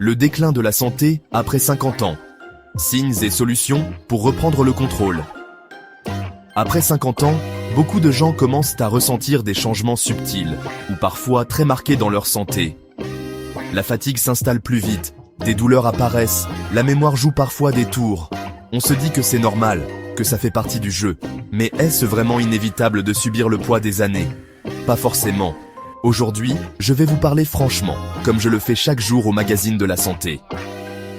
Le déclin de la santé après 50 ans. Signes et solutions pour reprendre le contrôle. Après 50 ans, beaucoup de gens commencent à ressentir des changements subtils, ou parfois très marqués dans leur santé. La fatigue s'installe plus vite, des douleurs apparaissent, la mémoire joue parfois des tours. On se dit que c'est normal, que ça fait partie du jeu. Mais est-ce vraiment inévitable de subir le poids des années? Pas forcément. Aujourd'hui, je vais vous parler franchement, comme je le fais chaque jour au magazine de la santé.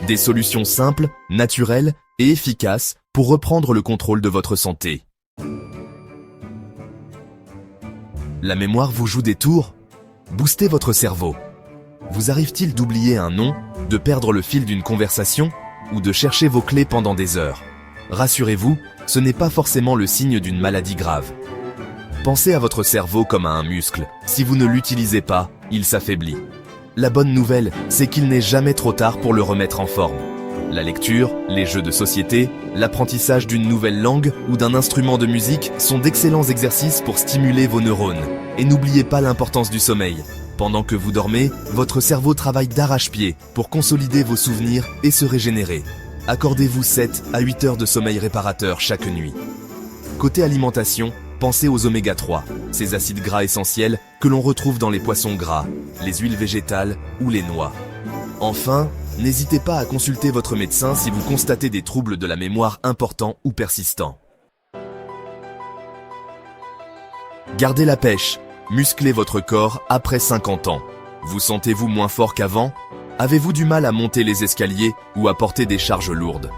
Des solutions simples, naturelles et efficaces pour reprendre le contrôle de votre santé. La mémoire vous joue des tours? Boostez votre cerveau. Vous arrive-t-il d'oublier un nom, de perdre le fil d'une conversation ou de chercher vos clés pendant des heures? Rassurez-vous, ce n'est pas forcément le signe d'une maladie grave. Pensez à votre cerveau comme à un muscle. Si vous ne l'utilisez pas, il s'affaiblit. La bonne nouvelle, c'est qu'il n'est jamais trop tard pour le remettre en forme. La lecture, les jeux de société, l'apprentissage d'une nouvelle langue ou d'un instrument de musique sont d'excellents exercices pour stimuler vos neurones. Et n'oubliez pas l'importance du sommeil. Pendant que vous dormez, votre cerveau travaille d'arrache-pied pour consolider vos souvenirs et se régénérer. Accordez-vous 7 à 8 heures de sommeil réparateur chaque nuit. Côté alimentation, pensez aux oméga 3, ces acides gras essentiels que l'on retrouve dans les poissons gras, les huiles végétales ou les noix. Enfin, n'hésitez pas à consulter votre médecin si vous constatez des troubles de la mémoire importants ou persistants. Gardez la pêche, musclez votre corps après 50 ans. Vous sentez-vous moins fort qu'avant? Avez-vous du mal à monter les escaliers ou à porter des charges lourdes?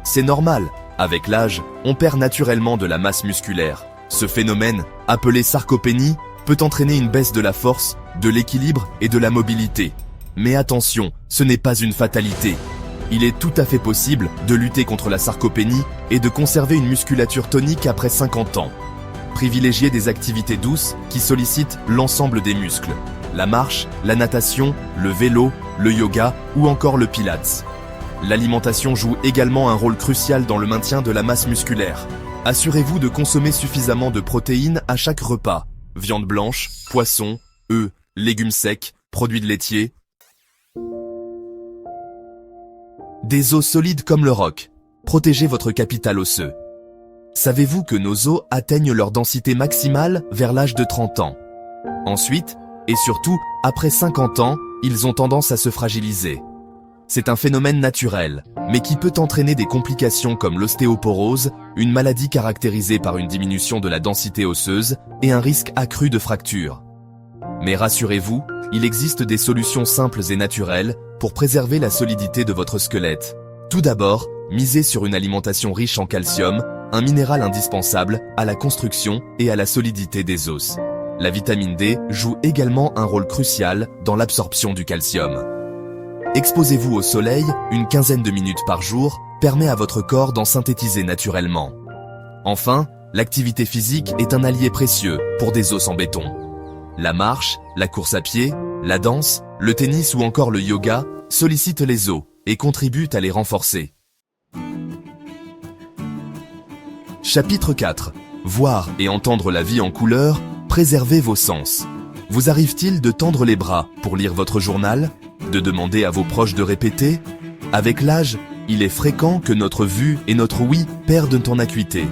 C'est normal, avec l'âge, on perd naturellement de la masse musculaire. Ce phénomène, appelé sarcopénie, peut entraîner une baisse de la force, de l'équilibre et de la mobilité. Mais attention, ce n'est pas une fatalité. Il est tout à fait possible de lutter contre la sarcopénie et de conserver une musculature tonique après 50 ans. Privilégiez des activités douces qui sollicitent l'ensemble des muscles. La marche, la natation, le vélo, le yoga ou encore le pilates. L'alimentation joue également un rôle crucial dans le maintien de la masse musculaire. Assurez-vous de consommer suffisamment de protéines à chaque repas. Viande blanche, poisson, œufs, légumes secs, produits laitiers. Des os solides comme le roc. Protégez votre capital osseux. Savez-vous que nos os atteignent leur densité maximale vers l'âge de 30 ans? Ensuite, et surtout, après 50 ans, ils ont tendance à se fragiliser. C'est un phénomène naturel, mais qui peut entraîner des complications comme l'ostéoporose, une maladie caractérisée par une diminution de la densité osseuse et un risque accru de fracture. Mais rassurez-vous, il existe des solutions simples et naturelles pour préserver la solidité de votre squelette. Tout d'abord, misez sur une alimentation riche en calcium, un minéral indispensable à la construction et à la solidité des os. La vitamine D joue également un rôle crucial dans l'absorption du calcium. Exposez-vous au soleil une quinzaine de minutes par jour permet à votre corps d'en synthétiser naturellement. Enfin, l'activité physique est un allié précieux pour des os en béton. La marche, la course à pied, la danse, le tennis ou encore le yoga sollicitent les os et contribuent à les renforcer. Chapitre 4. Voir et entendre la vie en couleur, préservez vos sens. Vous arrive-t-il de tendre les bras pour lire votre journal? De demander à vos proches de répéter? Avec l'âge, il est fréquent que notre vue et notre ouïe perdent en acuité.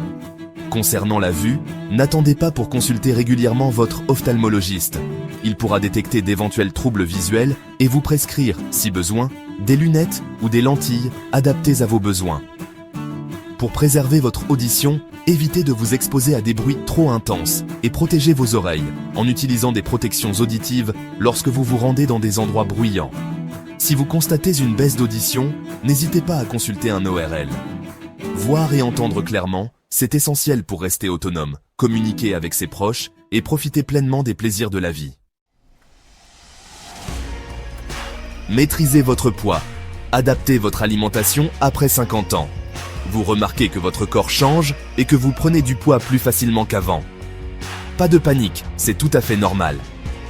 Concernant la vue, n'attendez pas pour consulter régulièrement votre ophtalmologiste. Il pourra détecter d'éventuels troubles visuels et vous prescrire, si besoin, des lunettes ou des lentilles adaptées à vos besoins. Pour préserver votre audition, évitez de vous exposer à des bruits trop intenses et protégez vos oreilles en utilisant des protections auditives lorsque vous vous rendez dans des endroits bruyants. Si vous constatez une baisse d'audition, n'hésitez pas à consulter un ORL. Voir et entendre clairement, c'est essentiel pour rester autonome, communiquer avec ses proches et profiter pleinement des plaisirs de la vie. Maîtrisez votre poids. Adaptez votre alimentation après 50 ans. Vous remarquez que votre corps change et que vous prenez du poids plus facilement qu'avant. Pas de panique, c'est tout à fait normal.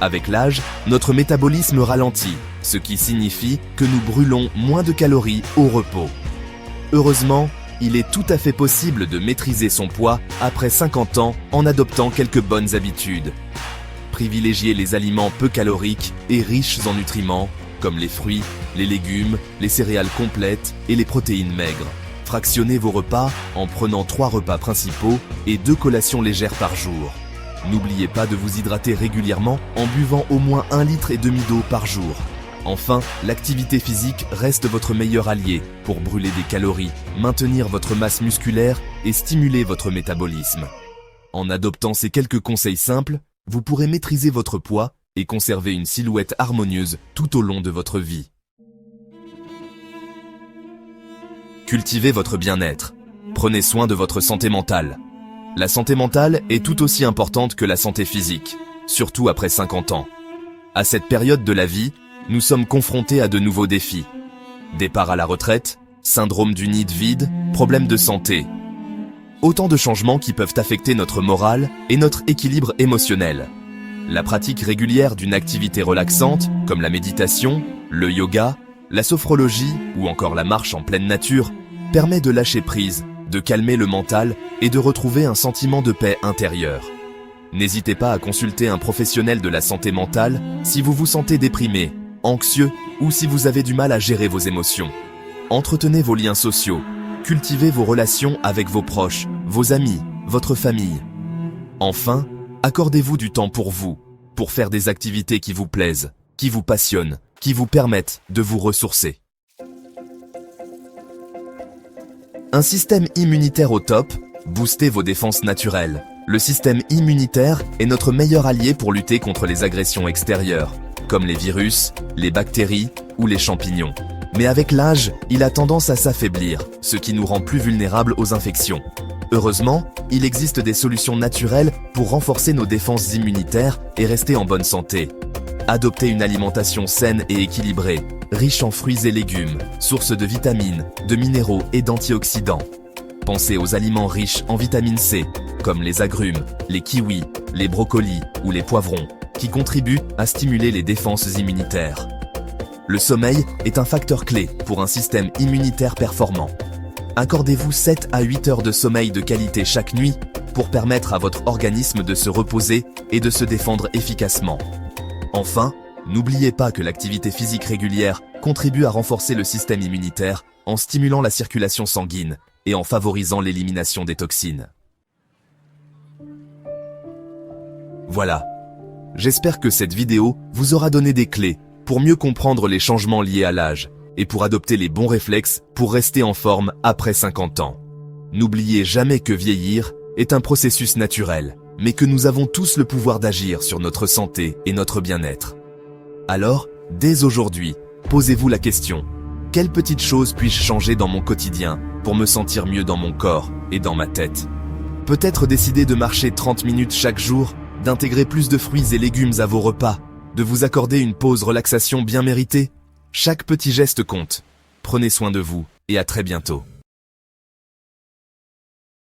Avec l'âge, notre métabolisme ralentit, ce qui signifie que nous brûlons moins de calories au repos. Heureusement, il est tout à fait possible de maîtriser son poids après 50 ans en adoptant quelques bonnes habitudes. Privilégiez les aliments peu caloriques et riches en nutriments, comme les fruits, les légumes, les céréales complètes et les protéines maigres. Fractionnez vos repas en prenant 3 repas principaux et 2 collations légères par jour. N'oubliez pas de vous hydrater régulièrement en buvant au moins 1,5 litre d'eau par jour. Enfin, l'activité physique reste votre meilleur allié pour brûler des calories, maintenir votre masse musculaire et stimuler votre métabolisme. En adoptant ces quelques conseils simples, vous pourrez maîtriser votre poids et conserver une silhouette harmonieuse tout au long de votre vie. Cultivez votre bien-être. Prenez soin de votre santé mentale. La santé mentale est tout aussi importante que la santé physique, surtout après 50 ans. À cette période de la vie, nous sommes confrontés à de nouveaux défis. Départ à la retraite, syndrome du nid vide, problèmes de santé. Autant de changements qui peuvent affecter notre morale et notre équilibre émotionnel. La pratique régulière d'une activité relaxante, comme la méditation, le yoga, la sophrologie ou encore la marche en pleine nature, permet de lâcher prise, de calmer le mental et de retrouver un sentiment de paix intérieure. N'hésitez pas à consulter un professionnel de la santé mentale si vous vous sentez déprimé, anxieux ou si vous avez du mal à gérer vos émotions. Entretenez vos liens sociaux, cultivez vos relations avec vos proches, vos amis, votre famille. Enfin, accordez-vous du temps pour vous, pour faire des activités qui vous plaisent, qui vous passionnent, qui vous permettent de vous ressourcer. Un système immunitaire au top, boostez vos défenses naturelles. Le système immunitaire est notre meilleur allié pour lutter contre les agressions extérieures, comme les virus, les bactéries ou les champignons. Mais avec l'âge, il a tendance à s'affaiblir, ce qui nous rend plus vulnérables aux infections. Heureusement, il existe des solutions naturelles pour renforcer nos défenses immunitaires et rester en bonne santé. Adoptez une alimentation saine et équilibrée, riche en fruits et légumes, source de vitamines, de minéraux et d'antioxydants. Pensez aux aliments riches en vitamine C, comme les agrumes, les kiwis, les brocolis ou les poivrons, qui contribuent à stimuler les défenses immunitaires. Le sommeil est un facteur clé pour un système immunitaire performant. Accordez-vous 7 à 8 heures de sommeil de qualité chaque nuit pour permettre à votre organisme de se reposer et de se défendre efficacement. Enfin, n'oubliez pas que l'activité physique régulière contribue à renforcer le système immunitaire en stimulant la circulation sanguine et en favorisant l'élimination des toxines. Voilà. J'espère que cette vidéo vous aura donné des clés pour mieux comprendre les changements liés à l'âge et pour adopter les bons réflexes pour rester en forme après 50 ans. N'oubliez jamais que vieillir est un processus naturel, mais que nous avons tous le pouvoir d'agir sur notre santé et notre bien-être. Alors, dès aujourd'hui, posez-vous la question: quelle petite chose puis-je changer dans mon quotidien pour me sentir mieux dans mon corps et dans ma tête? Peut-être décider de marcher 30 minutes chaque jour, d'intégrer plus de fruits et légumes à vos repas, de vous accorder une pause relaxation bien méritée. Chaque petit geste compte. Prenez soin de vous et à très bientôt.